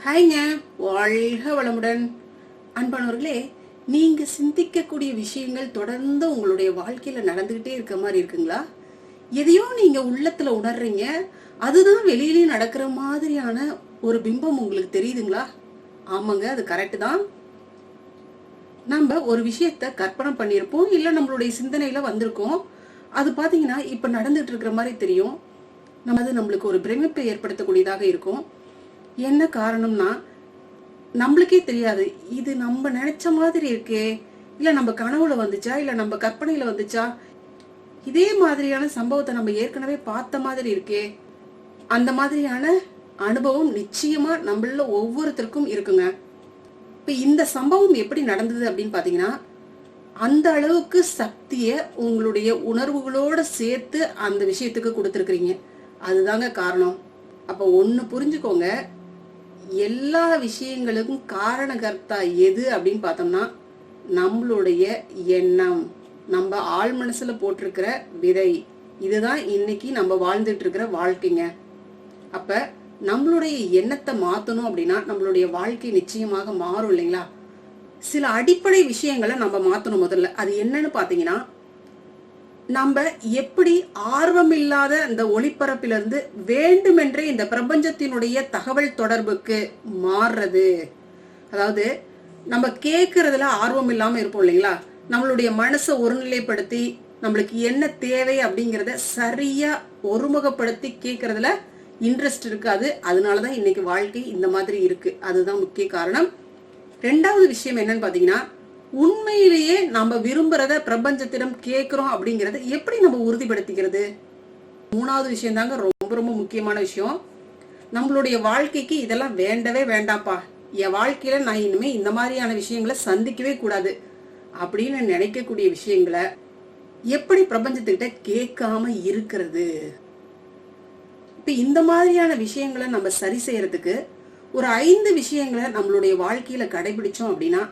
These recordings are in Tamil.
ஹாய்ங்க, வாழ்க வளமுடன். அன்பானவர்களே, நீங்க சிந்திக்கக்கூடிய விஷயங்கள் தொடர்ந்து உங்களுடைய வாழ்க்கையில நடந்துகிட்டே இருக்க மாதிரி இருக்குங்களா? எதையோ நீங்க உள்ளத்துல உணர்றீங்க, அதுதான் வெளியிலேயே நடக்கிற மாதிரியான ஒரு பிம்பம் உங்களுக்கு தெரியுதுங்களா? ஆமாங்க, அது கரெக்ட் தான். நம்ம ஒரு விஷயத்த கற்பனை பண்ணியிருப்போம், இல்ல நம்மளுடைய சிந்தனையில வந்திருக்கோம். அது பாத்தீங்கன்னா இப்ப நடந்துட்டு இருக்கிற மாதிரி தெரியும். அது நம்மளுக்கு ஒரு பிரமிப்பை ஏற்படுத்தக்கூடியதாக இருக்கும். என்ன காரணம்னா, நம்மளுக்கே தெரியாது இது நம்ம நினைச்ச மாதிரி இருக்கே, இல்ல நம்ம கனவுல வந்துச்சா, இல்ல நம்ம கற்பனையில வந்துச்சா, இதே மாதிரியான சம்பவத்தை நம்ம ஏற்கனவே பார்த்த மாதிரி இருக்கே. அந்த மாதிரியான அனுபவம் நிச்சயமா நம்மள ஒவ்வொருத்தருக்கும் இருக்குங்க. இப்ப இந்த சம்பவம் எப்படி நடந்தது அப்படின்னு பாத்தீங்கன்னா, அந்த அளவுக்கு சக்திய உங்களுடைய உணர்வுகளோட சேர்த்து அந்த விஷயத்துக்கு கொடுத்துருக்கீங்க. அதுதாங்க காரணம். அப்ப ஒண்ணு புரிஞ்சுக்கோங்க, எல்லா விஷயங்களுக்கும் காரணகர்த்தா எது அப்படின்னு பார்த்தோம்னா நம்மளுடைய எண்ணம், நம்ம ஆள் மனசுல போட்டிருக்கிற விதை. இதுதான் இன்னைக்கு நம்ம வாழ்ந்துட்டு இருக்கிற வாழ்க்கைங்க. அப்ப நம்மளுடைய எண்ணத்தை மாத்தணும் அப்படின்னா நம்மளுடைய வாழ்க்கை நிச்சயமாக மாறும் இல்லைங்களா? சில அடிப்படை விஷயங்களை நம்ம மாத்தணும். முதல்ல அது என்னன்னு பாத்தீங்கன்னா, நம்ம எப்படி ஆர்வமில்லாத அந்த ஒளிபரப்பிலிருந்து வேண்டுமென்றே இந்த பிரபஞ்சத்தினுடைய தகவல் தொடர்புக்கு மாறுறது. அதாவது நம்ம கேட்கறதுல ஆர்வம் இல்லாம இருப்போம் இல்லைங்களா? நம்மளுடைய மனசை ஒருநிலைப்படுத்தி நம்மளுக்கு என்ன தேவை அப்படிங்கறத சரியா ஒருமுகப்படுத்தி கேட்கறதுல இன்ட்ரெஸ்ட் இருக்காது. அதனாலதான் இன்னைக்கு வாழ்க்கை இந்த மாதிரி இருக்கு. அதுதான் முக்கிய காரணம். ரெண்டாவது விஷயம் என்னன்னு பாத்தீங்கன்னா, உண்மையிலேயே நம்ம விரும்புறத பிரபஞ்சத்திடம் கேட்கிறோம் அப்படிங்கறத எப்படி நம்ம உறுதிப்படுத்திக்கிறது? மூணாவது விஷயம் தாங்க ரொம்ப ரொம்ப முக்கியமான விஷயம். நம்மளுடைய வாழ்க்கைக்கு இதெல்லாம் வேண்டவே வேண்டாப்பா, என் வாழ்க்கையில நான் இனிமே இந்த மாதிரியான விஷயங்களை சந்திக்கவே கூடாது அப்படின்னு நினைக்கக்கூடிய விஷயங்களை எப்படி பிரபஞ்சத்துக்கிட்ட கேட்காம இருக்கிறது? இப்ப இந்த மாதிரியான விஷயங்களை நம்ம சரி செய்யறதுக்கு ஒரு 5 விஷயங்களை நம்மளுடைய வாழ்க்கையில கடைபிடிச்சோம் அப்படின்னா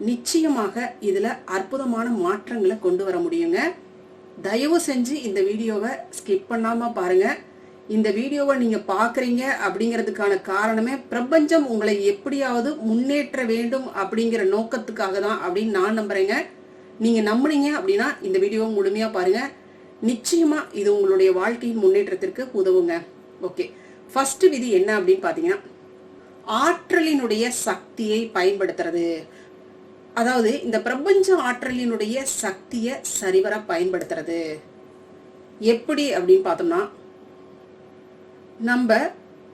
நிச்சயமாக இதுல அற்புதமான மாற்றங்களை கொண்டு வர முடியுங்க. தயவு செஞ்சு இந்த வீடியோவை ஸ்கிப் பண்ணாம பாருங்க. இந்த வீடியோவை நீங்க பாக்குறீங்க அப்படிங்கிறதுக்கான காரணமே பிரபஞ்சம் உங்களை எப்படியாவது முன்னேற்ற வேண்டும் அப்படிங்கிற நோக்கத்துக்காக தான் அப்படின்னு நான் நம்புறேங்க. நீங்க நம்புனீங்க அப்படின்னா இந்த வீடியோவை முழுமையா பாருங்க. நிச்சயமா இது உங்களுடைய வாழ்க்கையின் முன்னேற்றத்திற்கு உதவுங்க. ஓகே, ஃபர்ஸ்ட் விதி என்ன அப்படின்னு பாத்தீங்கன்னா, ஆற்றலினுடைய சக்தியை பயன்படுத்துறது. அதாவது இந்த பிரபஞ்ச ஆற்றலினுடைய சக்தியை சரிவர பயன்படுத்துறது எப்படி அப்படின்னு பார்த்தோம்னா,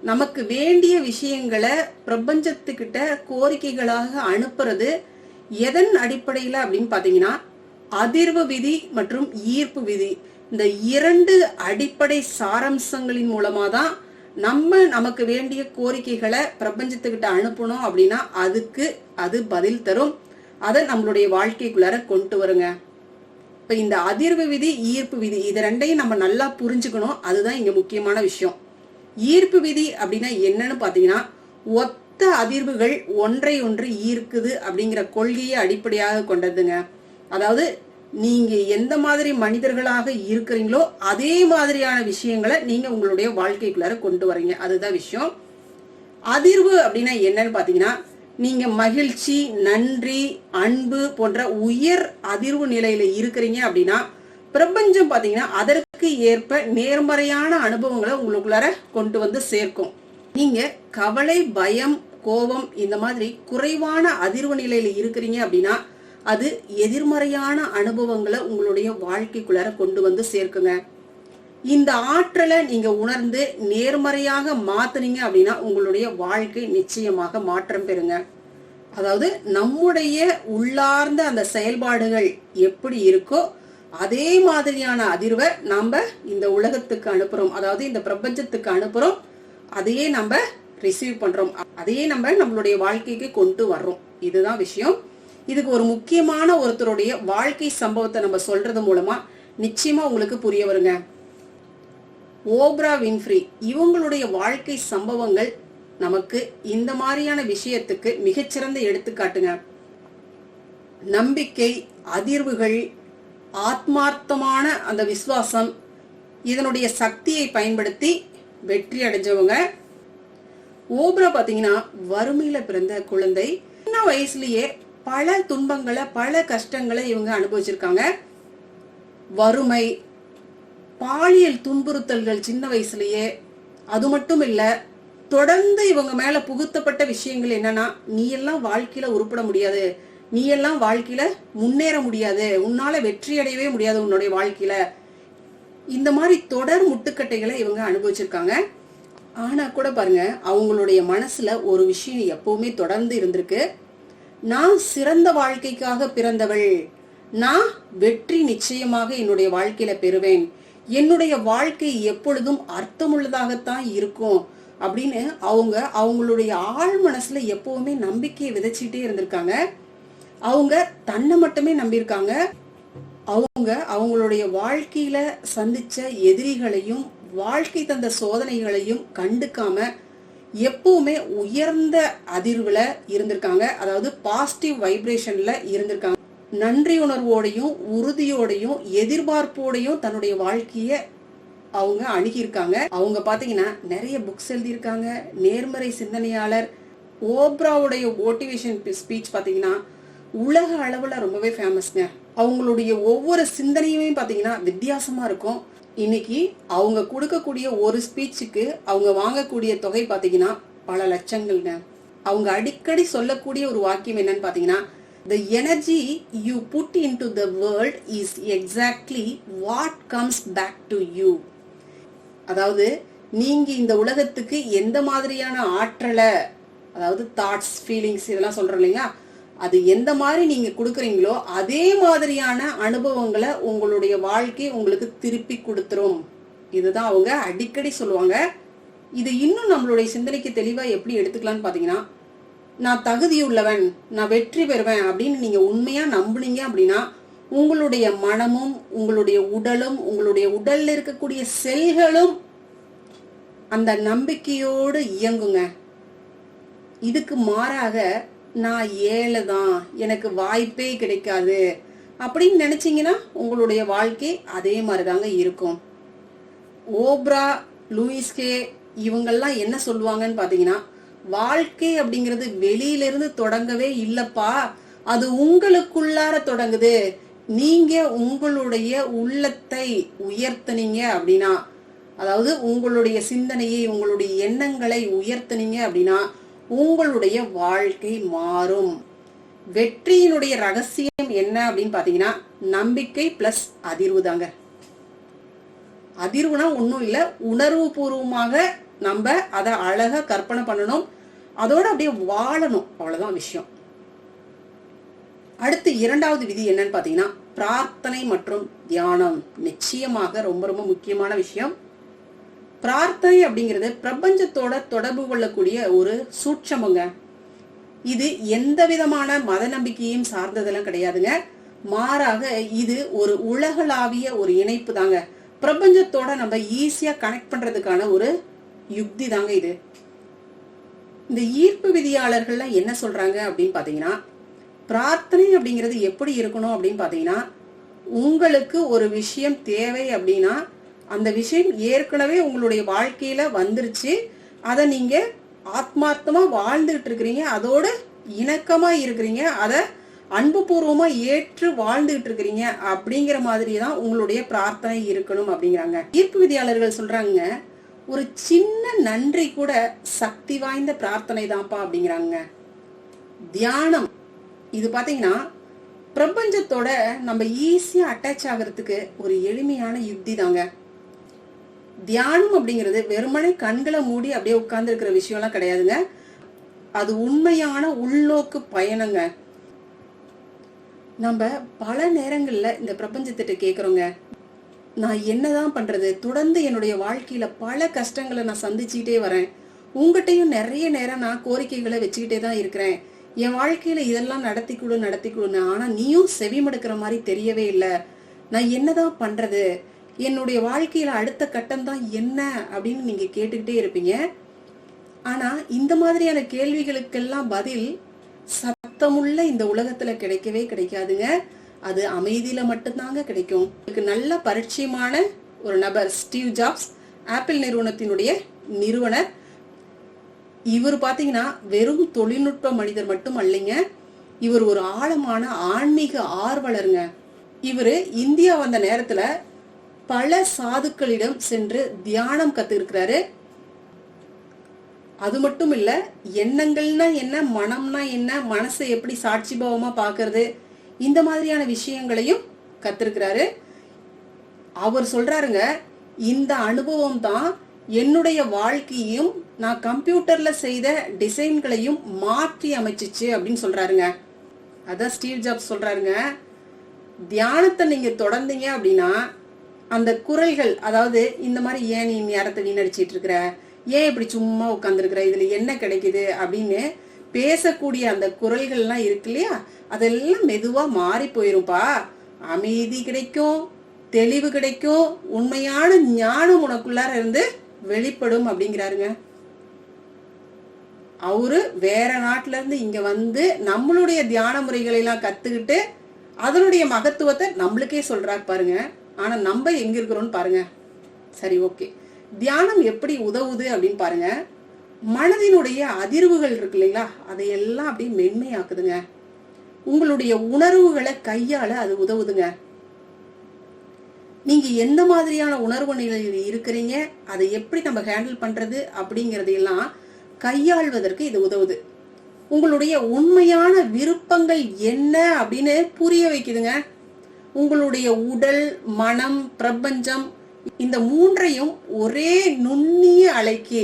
நமக்கு வேண்டிய விஷயங்களை பிரபஞ்சத்துக்கிட்ட கோரிக்கைகளாக அனுப்புறது எதன் அடிப்படையில அப்படின்னு பாத்தீங்கன்னா, அதிர்வு விதி மற்றும் ஈர்ப்பு விதி. இந்த 2 அடிப்படை சாரம்சங்களின் மூலமா தான் நமக்கு வேண்டிய கோரிக்கைகளை பிரபஞ்சத்துக்கிட்ட அனுப்பணும் அப்படின்னா அதுக்கு அது பதில் தரும். அதை நம்மளுடைய வாழ்க்கைக்குள்ளார கொண்டு வருங்க. இப்ப இந்த அதிர்வு விதி, ஈர்ப்பு விதி, இது ரெண்டையும் நம்ம நல்லா புரிஞ்சுக்கணும். அதுதான் இங்க முக்கியமான விஷயம். ஈர்ப்பு விதி அப்படின்னா என்னன்னு பாத்தீங்கன்னா, ஒத்த அதிர்வுகள் ஒன்றை ஒன்று ஈர்க்குது அப்படிங்கிற கொள்கையை அடிப்படையாக கொண்டதுங்க. அதாவது நீங்க எந்த மாதிரி மனிதர்களாக இருக்கிறீங்களோ அதே மாதிரியான விஷயங்களை நீங்க உங்களுடைய வாழ்க்கைக்குள்ளார கொண்டு வரீங்க. அதுதான் விஷயம். அதிர்வு அப்படின்னா என்னன்னு பாத்தீங்கன்னா, நீங்க மகிழ்ச்சி, நன்றி, அன்பு போன்ற உயர் அதிர்வு நிலையில இருக்கிறீங்க அப்படின்னா பிரபஞ்சம் பாத்தீங்கன்னா அதற்கு ஏற்ப நேர்மறையான அனுபவங்களை உங்களுக்குள்ளார கொண்டு வந்து சேர்க்கும். நீங்க கவலை, பயம், கோபம் இந்த மாதிரி குறைவான அதிர்வு நிலையில இருக்கிறீங்க அப்படின்னா அது எதிர்மறையான அனுபவங்களை உங்களுடைய வாழ்க்கைக்குள்ளார கொண்டு வந்து சேர்க்குங்க. இந்த ஆற்றலை நீங்க உணர்ந்து நேர்மறையாக மாத்தினீங்க அப்படின்னா உங்களுடைய வாழ்க்கை நிச்சயமாக மாற்றம் பெறுங்க. அதாவது நம்முடைய உள்ளார்ந்த அந்த செயல்பாடுகள் எப்படி இருக்கோ அதே மாதிரியான அதிர்வை நம்ம இந்த உலகத்துக்கு அனுப்புறோம். அதாவது இந்த பிரபஞ்சத்துக்கு அனுப்புறோம். அதையே நம்ம ரிசீவ் பண்றோம். அதையே நம்மளுடைய வாழ்க்கைக்கு கொண்டு வர்றோம். இதுதான் விஷயம். இதுக்கு ஒரு முக்கியமான ஒருத்தருடைய வாழ்க்கை சம்பவத்தை நம்ம சொல்றது மூலமா நிச்சயமா உங்களுக்கு புரிய வருங்க. ஓப்ரா வின்ஃப்ரி இவங்களுடைய வாழ்க்கை சம்பவங்கள் நமக்கு இந்த மாதிரியான விஷயத்துக்கு மிகச்சிறந்த எடுத்துக்காட்டுங்க. நம்பிக்கை, அதிர்வுகள், ஆத்மார்த்தமான அந்த விசுவாசம், இதனுடைய சக்தியை பயன்படுத்தி வெற்றி அடைஞ்சவங்க. ஓப்ரா பாத்தீங்கன்னா வறுமையில பிறந்த குழந்தை. சின்ன வயசுலயே பல துன்பங்களை, பல கஷ்டங்களை இவங்க அனுபவிச்சிருக்காங்க. வறுமை, பாலியல் துன்புறுத்தல்கள் சின்ன வயசுலயே. அது மட்டும் இல்ல, தொடர்ந்து இவங்க மேல புகுத்தப்பட்ட விஷயங்கள் என்னன்னா, நீ எல்லாம் வாழ்க்கையில உருப்பட முடியாது, நீ எல்லாம் வாழ்க்கையில முன்னேற முடியாது, உன்னால வெற்றி அடையவே முடியாது உன்னுடைய வாழ்க்கையில. இந்த மாதிரி தொடர் முட்டுக்கட்டைகளை இவங்க அனுபவிச்சிருக்காங்க. ஆனா கூட பாருங்க, அவங்களுடைய மனசுல ஒரு விஷயம் எப்பவுமே தொடர்ந்து இருந்திருக்கு. நான் சிறந்த வாழ்க்கைக்காக பிறந்தவள், நான் வெற்றி நிச்சயமாக என்னுடைய வாழ்க்கையில பெறுவேன், என்னுடைய வாழ்க்கை எப்பொழுதும் அர்த்தமுள்ளதாகத்தான் இருக்கும் அப்படின்னு அவங்களுடைய ஆழ் மனசுல எப்பவுமே நம்பிக்கையை விதைச்சிட்டே இருந்திருக்காங்க. அவங்க தன்னை மட்டுமே நம்பியிருக்காங்க. அவங்களுடைய வாழ்க்கையில சந்திச்ச எதிரிகளையும் வாழ்க்கை தந்த சோதனைகளையும் கண்டுக்காம எப்பவுமே உயர்ந்த அதிர்வுல இருந்திருக்காங்க. அதாவது பாசிட்டிவ் வைப்ரேஷன்ல இருந்திருக்காங்க. நன்றி உணர்வோடையும் உறுதியோடையும் எதிர்பார்ப்போடையும் தன்னுடைய வாழ்க்கைய அவங்க அணுகியிருக்காங்க. அவங்க பாத்தீங்கன்னா நிறைய புக்ஸ் எழுதியிருக்காங்க. நேர்மறை சிந்தனையாளர். ஓப்ராவுடைய மோட்டிவேஷன் ஸ்பீச் பாத்தீங்கன்னா உலக அளவுல ரொம்பவே ஃபேமஸ்ங்க. அவங்களுடைய ஒவ்வொரு சிந்தனையுமே பாத்தீங்கன்னா வித்தியாசமா இருக்கும். இன்னைக்கு அவங்க கொடுக்கக்கூடிய ஒரு ஸ்பீச்சுக்கு அவங்க வாங்கக்கூடிய தொகை பாத்தீங்கன்னா பல லட்சங்கள்ங்க. அவங்க அடிக்கடி சொல்லக்கூடிய ஒரு வாக்கியம் என்னன்னு பாத்தீங்கன்னா, the energy you put into the world is exactly what comes back to you. அதாவது நீங்க இந்த உலகத்துக்கு எந்த மாதிரியான ஆற்றலை, அதாவது தாட்ஸ், ஃபீலிங்ஸ் இதெல்லாம் சொல்றோம் இல்லையா, அது எந்த மாதிரி நீங்க கொடுக்குறீங்களோ அதே மாதிரியான அனுபவங்களை உங்களுடைய வாழ்க்கை உங்களுக்கு திருப்பி கொடுத்துரும். இதுதான் அவங்க அடிக்கடி சொல்லுவாங்க. இது இன்னும் நம்மளுடைய சிந்தனைக்கு தெளிவா எப்படி எடுத்துக்கலாம்னு பாத்தீங்கன்னா, நான் தகுதியுள்ளவன், நான் வெற்றி பெறுவேன் அப்படின்னு நீங்க உண்மையா நம்புனீங்க அப்படின்னா உங்களுடைய மனமும் உங்களுடைய உடலும் உங்களுடைய உடல்ல இருக்கக்கூடிய செல்களும் அந்த நம்பிக்கையோடு இயங்குங்க. இதுக்கு மாறாக நான் ஏழைதான், எனக்கு வாய்ப்பே கிடைக்காது அப்படின்னு நினைச்சீங்கன்னா உங்களுடைய வாழ்க்கை அதே மாதிரிதாங்க இருக்கும். ஓப்ரா, லூயிஸ் கே இவங்கெல்லாம் என்ன சொல்லுவாங்கன்னு பாத்தீங்கன்னா, வாழ்க்கை அப்படிங்கிறது வெளியிலிருந்து தொடங்கவே இல்லப்பா, அது உங்களுக்குள்ளார தொடங்குது. நீங்க உங்களுடைய உள்ளத்தை உயர்த்தினீங்க அப்படின்னா, அதாவது உங்களுடைய சிந்தனையை, உங்களுடைய எண்ணங்களை உயர்த்தினீங்க அப்படின்னா உங்களுடைய வாழ்க்கை மாறும். வெற்றியினுடைய ரகசியம் என்ன அப்படின்னு பாத்தீங்கன்னா, நம்பிக்கை பிளஸ் அதிர்வு தாங்க. அதிர்வுனா ஒன்றும் இல்லை, உணர்வு பூர்வமாக நம்ம அதை அழகா கற்பனை பண்ணணும், அதோட அப்படியே வாழணும், அவ்வளவுதான் விஷயம். அடுத்து இரண்டாவது விதி என்னன்னு பாத்தீங்கன்னா, பிரார்த்தனை மற்றும் தியானம். நிச்சயமாக ரொம்ப ரொம்ப முக்கியமான விஷயம். பிரார்த்தனை அப்படிங்கிறது பிரபஞ்சத்தோட தொடர்பு கொள்ளக்கூடிய ஒரு சூட்சமுங்க. இது எந்த விதமான மத நம்பிக்கையும் சார்ந்ததெல்லாம் கிடையாதுங்க. மாறாக இது ஒரு உலகளாவிய ஒரு இணைப்பு தாங்க. பிரபஞ்சத்தோட நம்ம ஈஸியா கனெக்ட் பண்றதுக்கான ஒரு யுக்தி தாங்க இது. இந்த ஈர்ப்பு விதியாளர்கள்லாம் என்ன சொல்றாங்க அப்படின்னு பாத்தீங்கன்னா, பிரார்த்தனை அப்படிங்கிறது எப்படி இருக்கணும் அப்படின்னு பாத்தீங்கன்னா, உங்களுக்கு ஒரு விஷயம் தேவை அப்படின்னா அந்த விஷயம் ஏற்கனவே உங்களுடைய வாழ்க்கையில வந்துருச்சு, அதை நீங்க ஆத்மார்த்தமா வாழ்ந்துகிட்டு இருக்கிறீங்க, அதோட இணக்கமா இருக்கிறீங்க, அதை அன்பு பூர்வமா ஏற்று வாழ்ந்துகிட்டு இருக்கிறீங்க அப்படிங்கிற மாதிரி தான் உங்களுடைய பிரார்த்தனை இருக்கணும் அப்படிங்கிறாங்க. ஈர்ப்பு விதியாளர்கள் சொல்றாங்க, ஒரு சின்ன நன்றி கூட சக்தி வாய்ந்த பிரார்த்தனை தான்ப்பா அப்படிங்கிறாங்க. தியானம் இது பாத்தீங்கன்னா பிரபஞ்சத்தோட நம்ம ஈஸியா அட்டாச் ஆகிறதுக்கு ஒரு எளிமையான யுக்தி தாங்க. தியானம் அப்படிங்கிறது வெறுமனே கண்களை மூடி அப்படியே உட்கார்ந்து இருக்கிற விஷயம்லாம் கிடையாதுங்க. அது உண்மையான உள்நோக்கு பயணங்க. நம்ம பல நேரங்கள்ல இந்த பிரபஞ்சத்திட்ட கேக்குறோங்க, நான் என்னதான் பண்றது, தொடர்ந்து என்னுடைய வாழ்க்கையில பல கஷ்டங்களை நான் சந்திச்சுக்கிட்டே வரேன், உங்ககிட்டயும் நிறைய நேரம் நான் கோரிக்கைகளை வச்சுக்கிட்டே தான் இருக்கிறேன், என் வாழ்க்கையில இதெல்லாம் நடத்தி கொடுன்னு, ஆனா நீயும் செவிமடுக்கிற மாதிரி தெரியவே இல்லை, நான் என்னதான் பண்றது, என்னுடைய வாழ்க்கையில அடுத்த கட்டம் தான் என்ன அப்படின்னு நீங்க கேட்டுக்கிட்டே இருப்பீங்க. ஆனா இந்த மாதிரியான கேள்விகளுக்கெல்லாம் பதில் சத்தமுள்ள இந்த உலகத்துல கிடைக்கவே கிடைக்காதுங்க. அது அமைதியில மட்டும்தாங்க கிடைக்கும். இதுக்கு நல்ல பரிச்சயமான ஒரு நபர் ஸ்டீவ் ஜாப்ஸ், ஆப்பிள் நிறுவனத்தினுடைய நிறுவனர். இவர் பாத்தீங்கன்னா வெறும் தொழில்நுட்ப மனிதர் மட்டும் அல்லைங்க, இவர் ஒரு ஆழமான ஆன்மீக ஆர்வலருங்க. இவரு இந்தியா வந்த நேரத்துல பல சாதுக்களிடம் சென்று தியானம் கத்துக்கிறாரு. அது மட்டும் இல்ல, எண்ணங்கள்னா என்ன, மனம்னா என்ன, மனசை எப்படி சாட்சி பாவமா பாக்குறது, இந்த மாதிரியான விஷயங்களையும் கத்திருக்கிறாரு. அவர் சொல்றாருங்க, இந்த அனுபவம் தான் என்னுடைய வாழ்க்கையும் நான் கம்ப்யூட்டர்ல செய்த டிசைன்களையும் மாற்றி அமைச்சிச்சு அப்படின்னு சொல்றாருங்க. அதான் ஸ்டீவ் ஜாப்ஸ் சொல்றாருங்க, தியானத்தை நீங்க தொடர்ந்தீங்க அப்படின்னா அந்த குரல்கள், அதாவது இந்த மாதிரி ஏன் நீ நேரத்தை வீணடிச்சிட்டு இருக்கிற, ஏன் இப்படி சும்மா உட்காந்துருக்கிற, இதுல என்ன கிடைக்குது அப்படின்னு பேசக்கூடிய அந்த குரல்கள்லாம் இருக்கு இல்லையா, அதெல்லாம் மெதுவா மாறி போயிரும்பா. அமைதி கிடைக்கும், தெளிவு கிடைக்கும், உண்மையான ஞானம் உனக்குள்ளார இருந்து வெளிப்படும் அப்படிங்கிறாருங்க. அவரு வேற நாட்டுல இருந்து இங்க வந்து நம்மளுடைய தியான முறைகளை எல்லாம் கத்துக்கிட்டு அதனுடைய மகத்துவத்தை நம்மளுக்கே சொல்றாரு பாருங்க. ஆனா நம்ம எங்க இருக்கிறோம்னு பாருங்க. சரி, ஓகே, தியானம் எப்படி உதவுது அப்படின்னு பாருங்க. மனதினுடைய அதிர்வுகள் இருக்கு இல்லைங்களா, அதையெல்லாம் அப்படியே மென்மையாக்குதுங்க. உங்களுடைய உணர்வுகளை கையாள அது உதவுதுங்க. நீங்க எந்த மாதிரியான உணர்வு நிலையில் இருக்கிறீங்க, அதை எப்படி நம்ம ஹேண்டில் பண்றது அப்படிங்கறதையெல்லாம் கையாள்வதற்கு இது உதவுது. உங்களுடைய உண்மையான விருப்பங்கள் என்ன அப்படின்னு புரிய வைக்குதுங்க. உங்களுடைய உடல், மனம், பிரபஞ்சம் இந்த மூன்றையும் ஒரே நுண்ணிய அலைக்கு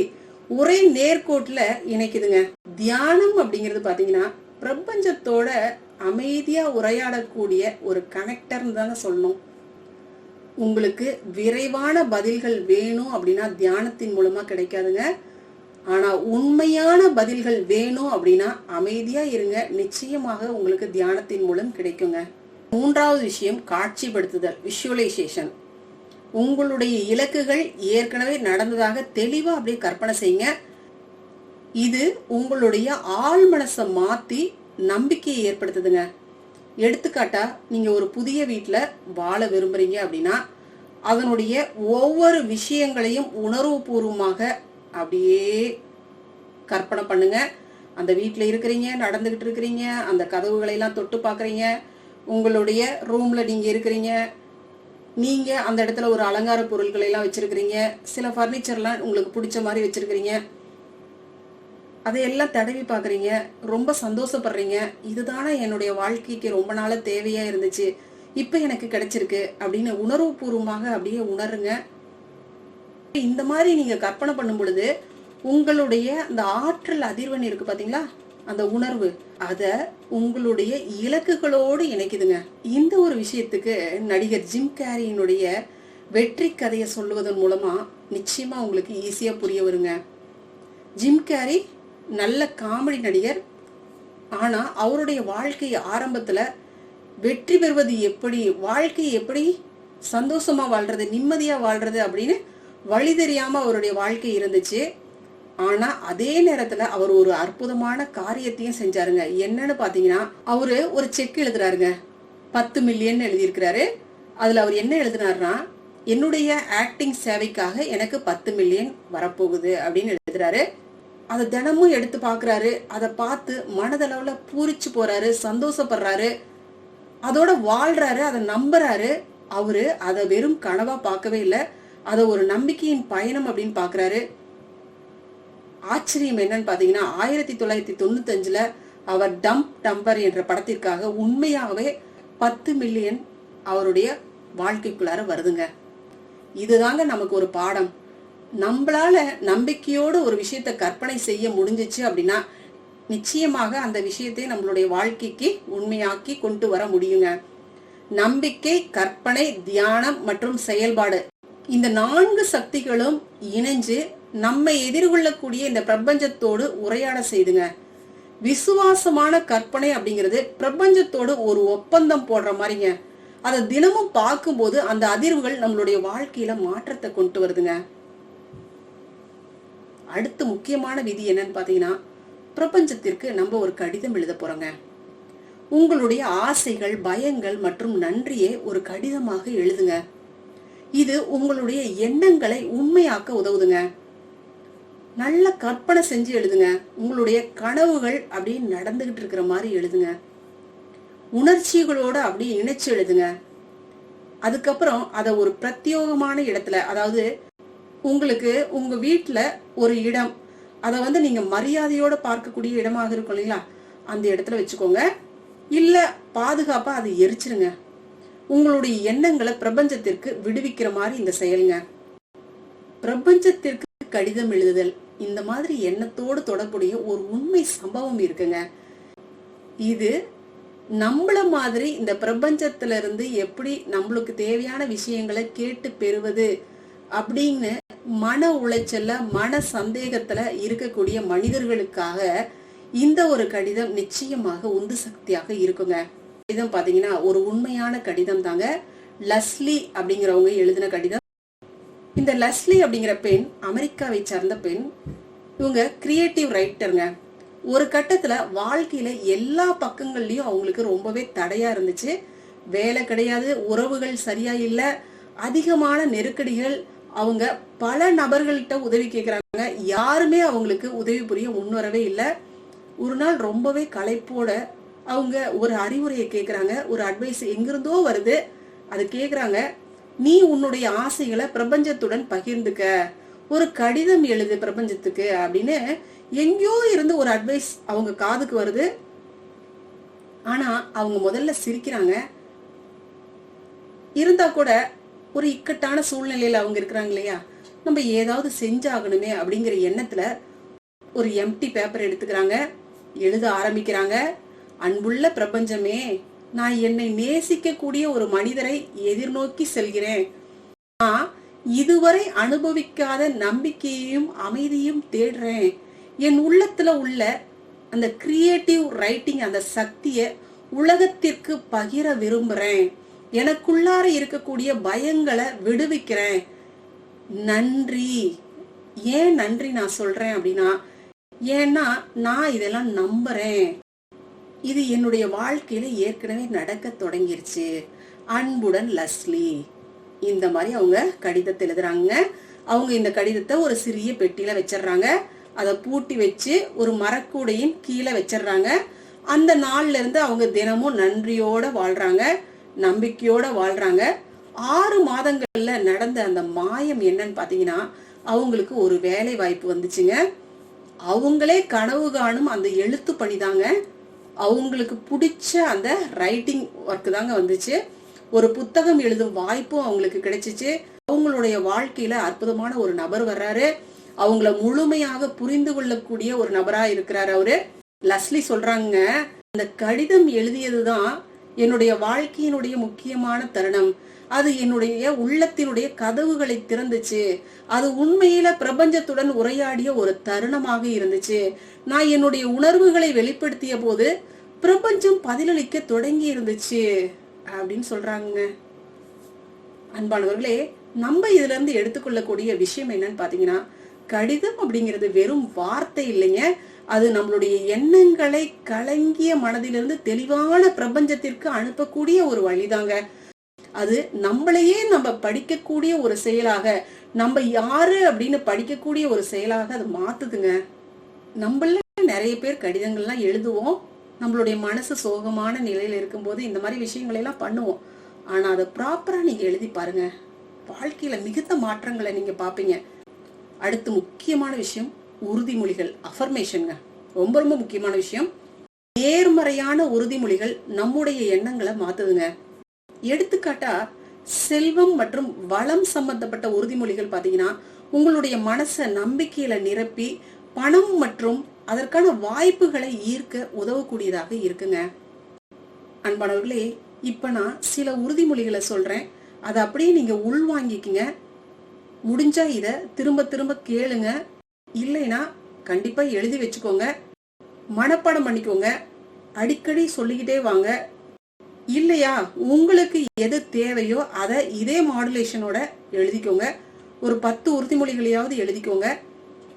ஒரே நேர்கோட்டுல இணைக்குதுங்க. தியானம் அப்படிங்கிறது பாத்தீங்கன்னா பிரபஞ்சத்தோட அமைதியா உரையாடக்கூடிய ஒரு கனெக்டர்னு தாங்க சொல்லணும். உங்களுக்கு விரைவான பதில்கள் வேணும் அப்படின்னா தியானத்தின் மூலமா கிடைக்காதுங்க. ஆனா உண்மையான பதில்கள் வேணும் அப்படின்னா அமைதியா இருங்க, நிச்சயமாக உங்களுக்கு தியானத்தின் மூலம் கிடைக்குங்க. மூன்றாவது விஷயம் காட்சிப்படுத்துதல், விஷுவலைசேஷன். உங்களுடைய இலக்குகள் ஏற்கனவே நடந்ததாக தெளிவா அப்படியே கற்பனை செய்யுங்க. இது உங்களுடைய ஆழ் மனசை மாத்தி நம்பிக்கையை ஏற்படுத்துதுங்க. எடுத்துக்காட்டா, நீங்க ஒரு புதிய வீட்டுல வாழ விரும்புறீங்க அப்படின்னா அதனுடைய ஒவ்வொரு விஷயங்களையும் உணர்வு பூர்வமாக அப்படியே கற்பனை பண்ணுங்க. அந்த வீட்டுல இருக்கிறீங்க, நடந்துகிட்டு இருக்கிறீங்க, அந்த கதவுகளை எல்லாம் தொட்டு பாக்குறீங்க, உங்களுடைய ரூம்ல நீங்க இருக்கிறீங்க, நீங்க அந்த இடத்துல ஒரு அலங்கார பொருட்களை எல்லாம் வச்சிருக்கிறீங்க, சில பர்னிச்சர்லாம் உங்களுக்கு பிடிச்ச மாதிரி வச்சிருக்கிறீங்க, அதையெல்லாம் தடவி பாக்குறீங்க, ரொம்ப சந்தோஷப்படுறீங்க. இதுதானே என்னுடைய வாழ்க்கைக்கு ரொம்ப நாள தேவையா இருந்துச்சு, இப்ப எனக்கு கிடைச்சிருக்கு அப்படின்னு உணர்வு பூர்வமாக அப்படியே உணருங்க. இந்த மாதிரி நீங்க கற்பனை பண்ணும் பொழுது உங்களுடைய அந்த ஆற்றல் அதிர்வெண் இருக்கு பாத்தீங்களா, அந்த உணர்வு அத உங்களுடைய இலக்குகளோடு இணைக்குதுங்க. இந்த ஒரு விஷயத்துக்கு நடிகர் ஜிம் கேரியினுடைய வெற்றி கதையை சொல்லுவதன் மூலமா நிச்சயமா உங்களுக்கு ஈஸியா புரிய வருங்க. ஜிம் கேரி நல்ல காமெடி நடிகர். ஆனா அவருடைய வாழ்க்கை ஆரம்பத்துல வெற்றி பெறுவது எப்படி, வாழ்க்கையை எப்படி சந்தோஷமா வாழ்றது, நிம்மதியா வாழ்றது அப்படின்னு வழி தெரியாம அவருடைய வாழ்க்கை இருந்துச்சு. ஆனா அதே நேரத்துல அவர் ஒரு அற்புதமான காரியத்தையும் செஞ்சாருங்க. என்னன்னு பாத்தீங்கன்னா, அவரு ஒரு செக் எழுதுறாருங்க, 10 மில்லியன் எழுதியிருக்கிறாரு. அதுல அவர் என்ன எழுதினாருன்னா, என்னுடைய ஆக்டிங் சேவைக்காக எனக்கு 10 மில்லியன் வரப்போகுது அப்படின்னு எழுதுறாரு. அதை தினமும் எடுத்து பாக்குறாரு. அதை பார்த்து மனதளவுல பூரிச்சு போறாரு, சந்தோஷப்படுறாரு, அதோட வாழ்றாரு, அதை நம்புறாரு. அவரு அதை வெறும் கனவா பார்க்கவே இல்லை, அதை ஒரு நம்பிக்கையின் பயணம் அப்படின்னு பாக்குறாரு. ஆச்சரியம் என்னன்னு பாத்தீங்கன்னா, 1995ல அவர் டம்ப் டம்பர் என்ற படத்திற்காக உண்மையாகவே 10 மில்லியன் அவருடைய வாழ்க்கைக்குள்ளார வருதுங்க. இதுதாங்க நமக்கு ஒரு பாடம். நம்மளால நம்பிக்கையோடு ஒரு விஷயத்தை கற்பனை செய்ய முடிஞ்சிச்சு அப்படின்னா நிச்சயமாக அந்த விஷயத்தை நம்மளுடைய வாழ்க்கைக்கு உண்மையாக்கி கொண்டு வர முடியுங்க. நம்பிக்கை, கற்பனை, தியானம் மற்றும் செயல்பாடு, இந்த 4 சக்திகளும் இணைஞ்சு நம்மை எதிர்கொள்ளக்கூடிய இந்த பிரபஞ்சத்தோடு உரையாட செய்துங்க. விசுவாசமான கற்பனை அப்படிங்கிறது பிரபஞ்சத்தோடு ஒரு ஒப்பந்தம் போடுற மாதிரிங்க. அதை தினமும் பார்க்கும்போது அந்த அதிர்வுகள் நம்மளுடைய வாழ்க்கையில மாற்றத்தை கொண்டு வருதுங்க. அடுத்து முக்கியமான விதி என்னன்னு பாத்தீங்கன்னா, பிரபஞ்சத்திற்கு நம்ம ஒரு கடிதம் எழுத போறோங்க. உங்களுடைய ஆசைகள், பயங்கள் மற்றும் நன்றியை ஒரு கடிதமாக எழுதுங்க. இது உங்களுடைய எண்ணங்களை உண்மையாக்க உதவுதுங்க. நல்ல கற்பனை செஞ்சு எழுதுங்க. உங்களுடைய கனவுகள் அப்படி நடந்துகிட்டு இருக்கிற மாதிரி எழுதுங்க. உணர்ச்சிகளோட அப்படி இணைச்சு எழுதுங்க. அதுக்கப்புறம் அதை ஒரு பிரத்யோகமான இடத்துல, அதாவது உங்களுக்கு உங்க வீட்டுல ஒரு இடம், அதை நீங்க மரியாதையோட பார்க்கக்கூடிய இடமாக இருக்கும் இல்லைங்களா, அந்த இடத்துல வச்சுக்கோங்க. இல்ல பாதுகாப்பா அதை எரிச்சிருங்க. உங்களுடைய எண்ணங்களை பிரபஞ்சத்திற்கு விடுவிக்கிற மாதிரி இந்த செயலுங்க. பிரபஞ்சத்திற்கு கடிதம் எழுதுதல், இந்த மாதிரி எண்ணத்தோடு தொடர்புடைய ஒரு உண்மை சம்பவம் இருக்குங்க. இது நம்மள மாதிரி இந்த பிரபஞ்சத்துல இருந்து எப்படி நம்மளுக்கு தேவையான விஷயங்களை கேட்டு பெறுவது அப்படின்னு மன உளைச்சல்ல, மன சந்தேகத்துல இருக்கக்கூடிய மனிதர்களுக்காக இந்த ஒரு கடிதம் நிச்சயமாக உந்து சக்தியாக இருக்குங்க. கடிதம் பாத்தீங்கன்னா ஒரு உண்மையான கடிதம் தாங்க. லஸ்லி அப்படிங்கிறவங்க எழுதின கடிதம். இந்த லஸ்லி அப்படிங்கிற பெண் அமெரிக்காவை சார்ந்த பெண். இவங்க கிரியேட்டிவ் ரைட்டருங்க. ஒரு கட்டத்துல வாழ்க்கையில எல்லா பக்கங்கள்லயும் அவங்களுக்கு ரொம்பவே தடையா இருந்துச்சு. வேலை கிடையாது, உறவுகள் சரியா இல்ல, அதிகமான நெருக்கடிகள். அவங்க பல நபர்கள்ட்ட உதவி கேட்கிறாங்க, யாருமே அவங்களுக்கு உதவி புரிய முன்வரவே இல்லை. ஒரு நாள் ரொம்பவே களைப்போட அவங்க ஒரு அறிவுரையை கேட்கிறாங்க. ஒரு அட்வைஸ் எங்கிருந்தோ வருது. அது கேட்கிறாங்க, நீ உன்னுடைய ஆசைகளை பிரபஞ்சத்துடன் பகிர்ந்துக்க, ஒரு கடிதம் எழுது பிரபஞ்சத்துக்கு அப்படின்னு எங்கேயோ இருந்து ஒரு அட்வைஸ் அவங்க காதுக்கு வருது. ஆனா அவங்க முதல்ல சிரிக்கிறாங்க. இருந்தா கூட ஒரு இக்கட்டான சூழ்நிலையில அவங்க இருக்கிறாங்க இல்லையா, நம்ம ஏதாவது செஞ்சாகணுமே அப்படிங்கிற எண்ணத்துல ஒரு எம்டி பேப்பர் எடுத்துக்கிறாங்க, எழுத ஆரம்பிக்கிறாங்க. அன்புள்ள பிரபஞ்சமே, நான் என்னை நேசிக்க கூடிய ஒரு மனிதரை எதிர்நோக்கி செல்கிறேன். நான் இதுவரை அனுபவிக்காத நம்பிக்கையையும் அமைதியும் தேடுறேன். என் உள்ளத்துல உள்ள அந்த கிரியேட்டிவ் ரைட்டிங், அந்த சக்தியை உலகத்திற்கு பகிர விரும்புறேன். எனக்குள்ளார இருக்கக்கூடிய பயங்களை விடுவிக்கிறேன். நன்றி. ஏன் நன்றி நான் சொல்றேன் அப்படின்னா, ஏன்னா நான் இதெல்லாம் நம்புறேன். இது என்னுடைய வாழ்க்கையில ஏற்கனவே நடக்க தொடங்கிருச்சு. அன்புடன் லஸ்லி. இந்த மாதிரி அவங்க கடிதத்தை எழுதுறாங்க. அவங்க இந்த கடிதத்தை ஒரு சிறிய பெட்டியில வச்சிடறாங்க. அதை பூட்டி வச்சு ஒரு மரக்கூடையின் கீழே வச்சிடறாங்க. அந்த நாள்ல இருந்து அவங்க தினமும் நன்றியோட வாழ்றாங்க, நம்பிக்கையோட வாழ்றாங்க. 6 மாதங்கள்ல நடந்த அந்த மாயம் என்னன்னு பாத்தீங்கன்னா, அவங்களுக்கு ஒரு வேலை வாய்ப்பு வந்துச்சுங்க. அவங்களே கனவு காணும் அந்த எழுத்து பணிதாங்க. அவங்களுக்கு பிடிச்ச அந்த ரைட்டிங் ஒர்க் தாங்க வந்துச்சு. ஒரு புத்தகம் எழுதும் வாய்ப்பும் அவங்களுக்கு கிடைச்சிச்சு. அவங்களுடைய வாழ்க்கையில அற்புதமான ஒரு நபர் வர்றாரு. அவங்கள முழுமையாக புரிந்து கொள்ளக்கூடிய ஒரு நபரா இருக்கிறாரு அவரு. லஸ்லி சொல்றாங்க, அந்த கடிதம் எழுதியதுதான் என்னுடைய வாழ்க்கையினுடைய முக்கியமான தருணம். அது என்னுடைய உள்ளத்தினுடைய கதவுகளை திறந்துச்சு. அது உண்மையில பிரபஞ்சத்துடன் உரையாடிய ஒரு தருணமாக இருந்துச்சு. நான் என்னுடைய உணர்வுகளை வெளிப்படுத்திய போது பிரபஞ்சம் பதிலளிக்க தொடங்கி இருந்துச்சு அப்படின்னு சொல்றாங்க. அன்பானவர்களே, நம்ம இதுல இருந்து எடுத்துக்கொள்ளக்கூடிய விஷயம் என்னன்னு பாத்தீங்கன்னா, கடிதம் அப்படிங்கிறது வெறும் வார்த்தை இல்லைங்க. அது நம்மளுடைய எண்ணங்களை கலங்கிய மனதிலிருந்து தெளிவான பிரபஞ்சத்திற்கு அனுப்பக்கூடிய ஒரு வழிதாங்க. அது நம்மளையே நம்ம படிக்கக்கூடிய ஒரு செயலாக, நம்ம யாரு அப்படின்னு படிக்கக்கூடிய ஒரு செயலாக அது மாத்துதுங்க. நம்மள நிறைய பேர் கடிதங்கள்லாம் எழுதுவோம். நம்மளுடைய மனசு சோகமான நிலையில இருக்கும்போது இந்த மாதிரி விஷயங்களை எல்லாம் பண்ணுவோம். ஆனா அதை ப்ராப்பரா நீங்க எழுதி பாருங்க, வாழ்க்கையில மிகுந்த மாற்றங்களை நீங்க பாப்பீங்க. அடுத்து முக்கியமான விஷயம் உறுதிமொழிகள், அஃபர்மேஷன்ங்க. ரொம்ப ரொம்ப முக்கியமான விஷயம். நேர்மறையான உறுதிமொழிகள் நம்முடைய எண்ணங்களை மாத்துதுங்க. எடுத்துக்காட்டா செல்வம் மற்றும் வளம் சம்பந்தப்பட்ட உறுதிமொழிகள் பாத்தீங்கன்னா, உங்களுடைய மனசை நம்பிக்கையில நிரப்பி பணம் மற்றும் அதற்கான வாய்ப்புகளை ஈர்க்க உதவக்கூடியதாக இருக்குங்க. அன்பானவர்களே, இப்ப நான் சில உறுதிமொழிகளை சொல்றேன். அதை அப்படியே நீங்க உள்வாங்கிக்குங்க. முடிஞ்சா இத திரும்ப திரும்ப கேளுங்க. இல்லைன்னா கண்டிப்பா எழுதி வச்சுக்கோங்க, மனப்பாடம் பண்ணிக்கோங்க, அடிக்கடி சொல்லிக்கிட்டே வாங்க. இல்லையா உங்களுக்கு எது தேவையோ அதை இதே மாடுலேஷனோட எழுதிக்கோங்க. ஒரு 10 உறுதிமொழிகளையாவது எழுதிக்கோங்க.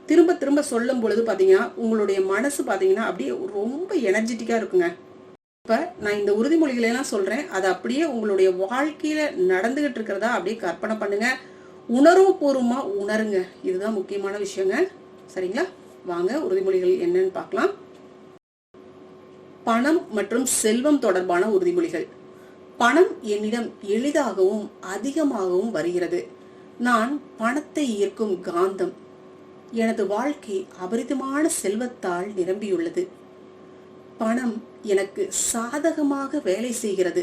திரும்ப திரும்ப சொல்லும் பொழுது பாத்தீங்கன்னா உங்களுடைய மனசு பாத்தீங்கன்னா அப்படியே ரொம்ப எனர்ஜெட்டிக்கா இருக்குங்க. இப்ப நான் இந்த உறுதிமொழிகளை எல்லாம் சொல்றேன், அதை அப்படியே உங்களுடைய வாழ்க்கையில நடந்துகிட்டு இருக்கிறதா அப்படியே கற்பனை பண்ணுங்க. உணர்வு பூர்வமா உணருங்க. இதுதான் முக்கியமான விஷயங்க. சரிங்களா? வாங்க உறுதிமொழிகள் என்னன்னு பார்க்கலாம். பணம் மற்றும் செல்வம் தொடர்பான உறுதிமொழிகள். பணம் என்னிடம் எளிதாகவும் அதிகமாகவும் வருகிறது. நான் பணத்தை ஈர்க்கும் காந்தம். எனது வாழ்க்கை அபரிதமான செல்வத்தால் நிரம்பியுள்ளது. பணம் எனக்கு சாதகமாக வேலை செய்கிறது.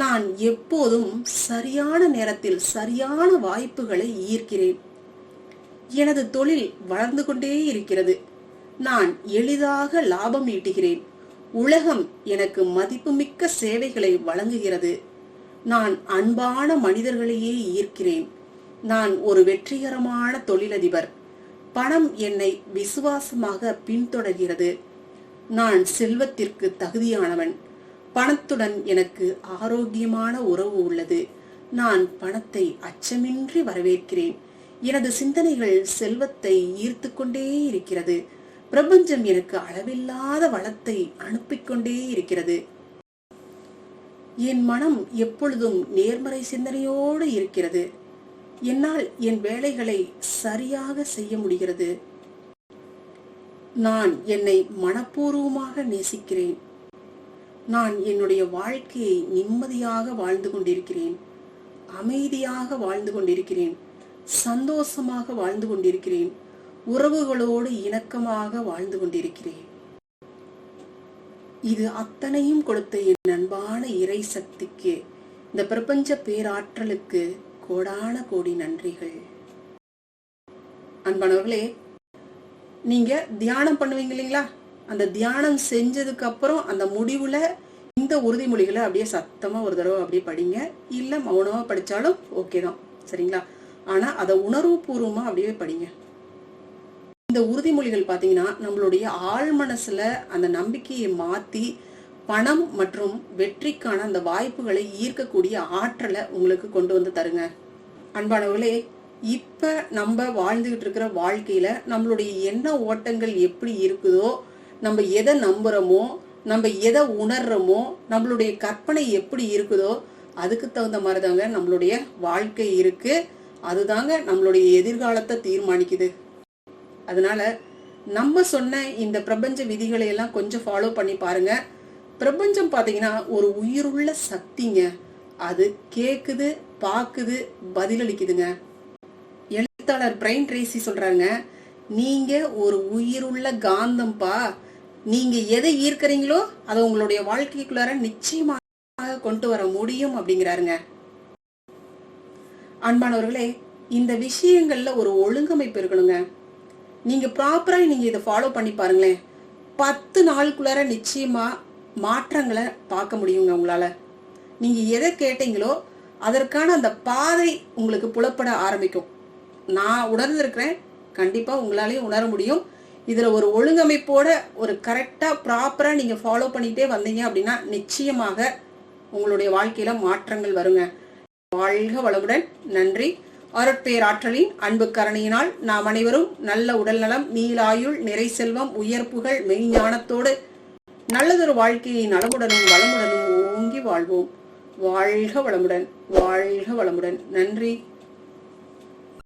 நான் எப்போதும் சரியான நேரத்தில் சரியான வாய்ப்புகளை ஈர்க்கிறேன். எனது தொழில் வளர்ந்து கொண்டே இருக்கிறது. நான் எளிதாக லாபம் ஈட்டுகிறேன். உலகம் எனக்கு மதிப்புமிக்க சேவைகளை வழங்குகிறது. நான் அன்பான மனிதர்களையே ஈர்க்கிறேன். நான் ஒரு வெற்றிகரமான தொழிலதிபர். பணம் என்னை விசுவாசமாக பின்தொடர்கிறது. நான் செல்வத்திற்கு தகுதியானவன். பணத்துடன் எனக்கு ஆரோக்கியமான உறவு உள்ளது. நான் பணத்தை அச்சமின்றி வரவேற்கிறேன். எனது சிந்தனைகள் செல்வத்தை ஈர்த்து கொண்டே இருக்கிறது. பிரபஞ்சம் எனக்கு அளவில்லாத வளத்தை அனுப்பிக்கொண்டே இருக்கிறது. என் மனம் எப்பொழுதும் நேர்மறை சிந்தனையோடு இருக்கிறது. என்னால் என் வேலைகளை சரியாக செய்ய முடிகிறது. நான் என்னை மனப்பூர்வமாக நேசிக்கிறேன். நான் என்னுடைய வாழ்க்கையை நிம்மதியாக வாழ்ந்து கொண்டிருக்கிறேன். அமைதியாக வாழ்ந்து கொண்டிருக்கிறேன். சந்தோஷமாக வாழ்ந்து கொண்டிருக்கிறேன். உறவுகளோடு இணக்கமாக வாழ்ந்து கொண்டிருக்கிறேன். இது அத்தனையும் கொடுத்த என் அன்பான இறை சக்திக்கு, இந்த பிரபஞ்ச பேராற்றலுக்கு கோடான கோடி நன்றிகள். அன்பானவர்களே, நீங்க தியானம் பண்ணுவீங்க இல்லைங்களா? அந்த தியானம் செஞ்சதுக்கு அப்புறம் அந்த முடிவுல இந்த உறுதிமொழிகளை அப்படியே சத்தமா ஒரு தடவை அப்படியே படிங்க. இல்ல மௌனமா படிச்சாலும் ஓகே தான், சரிங்களா? ஆனா அதை உணர்வு பூர்வமா அப்படியே படிங்க. இந்த உறுதிமொழிகள் பாத்தீங்கன்னா நம்மளுடைய ஆழ் மனசுல அந்த நம்பிக்கையை மாத்தி பணம் மற்றும் வெற்றிக்கான அந்த வாய்ப்புகளை ஈர்க்கக்கூடிய ஆற்றலை உங்களுக்கு கொண்டு வந்து தருங்க. அன்பானவர்களே, இப்ப நம்ம வாழ்ந்துகிட்டு இருக்கிற வாழ்க்கையில நம்மளுடைய எண்ண ஓட்டங்கள் எப்படி இருக்குதோ, நம்ம எதை நம்புறோமோ, நம்ம எதை உணர்றோமோ, நம்மளுடைய கற்பனை எப்படி இருக்குதோ அதுக்கு தகுந்த மாதிரி தாங்க நம்மளுடைய வாழ்க்கை இருக்கு. அதுதாங்க நம்மளுடைய எதிர்காலத்தை தீர்மானிக்குது. அதனால நம்ம சொன்ன இந்த பிரபஞ்ச விதிகளை எல்லாம் கொஞ்சம் ஃபாலோ பண்ணி பாருங்க. பிரபஞ்சம் பாத்தீங்கன்னா ஒரு உயிருள்ள சக்திங்க. அது கேக்குது, பாக்குது, பதிலளிக்குதுங்க. எழுத்தாளர் பிரைன் ட்ரேசி சொல்றாங்க, நீங்க ஒரு உயிருள்ள காந்தம்பா. நீங்க எதை ஈர்க்கிறீங்களோ அதை உங்களுடைய வாழ்க்கைக்குள்ளார நிச்சயமாக கொண்டு வர முடியும் அப்படிங்கிறாருங்க. அன்பானவர்களே, இந்த விஷயங்கள்ல ஒரு ஒழுங்கமைப்பு இருக்கணுங்க. நீங்க ப்ராப்பரா நீங்க இதை ஃபாலோ பண்ணி பாருங்களேன். 10 நாளுக்குள்ளார நிச்சயமா மாற்றங்களை பார்க்க முடியுங்க உங்களால. நீங்க எதை கேட்டீங்களோ அதற்கான அந்த பாதை உங்களுக்கு புலப்பட ஆரம்பிக்கும். நான் உணர்ந்திருக்கிறேன், கண்டிப்பா உங்களாலேயும் உணர முடியும். இதுல ஒரு ஒழுங்கமைப்போட ஒரு கரெக்டா ப்ராப்பரா நீங்க ஃபாலோ பண்ணிட்டே வந்தீங்க அப்படின்னா நிச்சயமாக உங்களுடைய வாழ்க்கையில மாற்றங்கள் வருங்க. வாழ்க வளமுடன். நன்றி. அருட்பேராற்றலின் அன்பு கருணையினால் நாம் அனைவரும் நல்ல உடல்நலம், நீலாயுள், நிறை செல்வம், உயர்ப்புகள், மெய்ஞானத்தோடு நல்லதொரு வாழ்க்கையை நலமுடனும் வளமுடனும் ஓங்கி வாழ்வோம். வாழ்க வளமுடன். வாழ்க வளமுடன். நன்றி.